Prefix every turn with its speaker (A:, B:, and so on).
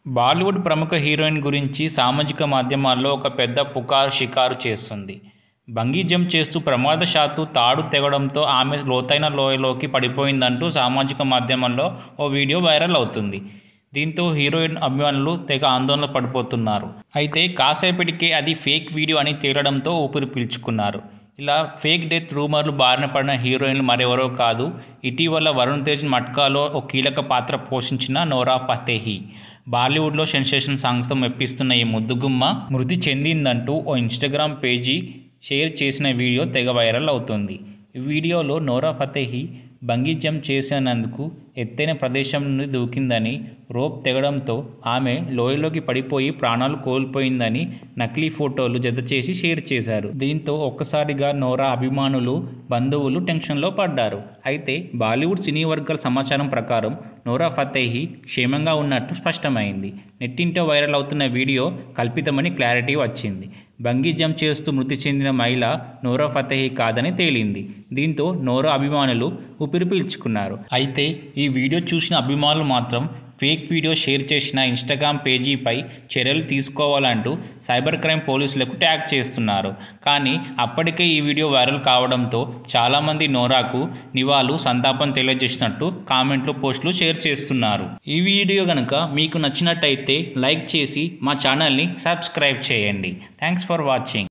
A: బాలీవుడ్ ప్రముఖ హీరోయిన్ గురించి సామాజిక మాధ్యమాల్లో ఒక పెద్ద పుకారు షికారు చేస్తుంది. బంగీ జంప్ చేస్తూ ప్రమాదవశాత్తు తాడు తెగడంతో ఆమె లోతైన లోయలోకి పడిపోయిందంటూ సామాజిక మాధ్యమాల్లో ఓ వీడియో వైరల్ అవుతుంది. దీంతో హీరోయిన్ అభిమానులు తెగ ఆందోళన పడిపోతున్నారు. అయితే కాసేపటికే అది ఫేక్ వీడియో అని తేలడంతో ఊపిరి పీల్చుకున్నారు. ఇలా ఫేక్ డెత్ రూమర్లు బారిన పడిన హీరోయిన్లు మరెవరో కాదు, ఇటీవల వరుణ్ తేజ్ మట్కాలో ఓ కీలక పాత్ర పోషించిన నోరా ఫతేహి. బాలీవుడ్లో సెన్సేషన్ సాంగ్స్తో మెప్పిస్తున్న ఈ ముద్దుగుమ్మ మృతి చెందిందంటూ ఓ ఇన్స్టాగ్రామ్ పేజీ షేర్ చేసిన వీడియో తెగ వైరల్ అవుతోంది. ఈ వీడియోలో నోరా ఫతేహి బంగీ జంప్ చేసినందుకు ఎత్తైన ప్రదేశం నుండి దూకిందని, రోప్ తెగడంతో ఆమె లోయలోకి పడిపోయి ప్రాణాలు కోల్పోయిందని నకిలీ ఫోటోలు జతచేసి షేర్ చేశారు. దీంతో ఒక్కసారిగా నోరా అభిమానులు, బంధువులు టెన్షన్లో పడ్డారు. అయితే బాలీవుడ్ సినీ వర్గాల సమాచారం ప్రకారం నోరా ఫతేహి క్షేమంగా ఉన్నట్టు స్పష్టమైంది. నెట్టింట వైరల్ అవుతున్న వీడియో కల్పితమని క్లారిటీ వచ్చింది. బంగీ జంప్ చేస్తూ మృతి చెందిన మహిళ నోరా ఫతేహి కాదని తేలింది. దీంతో నోరా అభిమానులు ఊపిరి పీల్చుకున్నారు. అయితే ఈ వీడియో చూసిన అభిమానులు మాత్రం ఫేక్ వీడియో షేర్ చేసిన ఇన్స్టాగ్రామ్ పేజీపై చర్యలు తీసుకోవాలంటూ సైబర్ క్రైమ్ పోలీసులకు ట్యాగ్ చేస్తున్నారు. కానీ అప్పటికే ఈ వీడియో వైరల్ కావడంతో చాలామంది నోరాకు నివాళులు, సంతాపం తెలియజేసినట్టు కామెంట్లు, పోస్టులు షేర్ చేస్తున్నారు. ఈ వీడియో కనుక మీకు నచ్చినట్టయితే లైక్ చేసి మా ఛానల్ని సబ్స్క్రైబ్ చేయండి. Thanks for watching.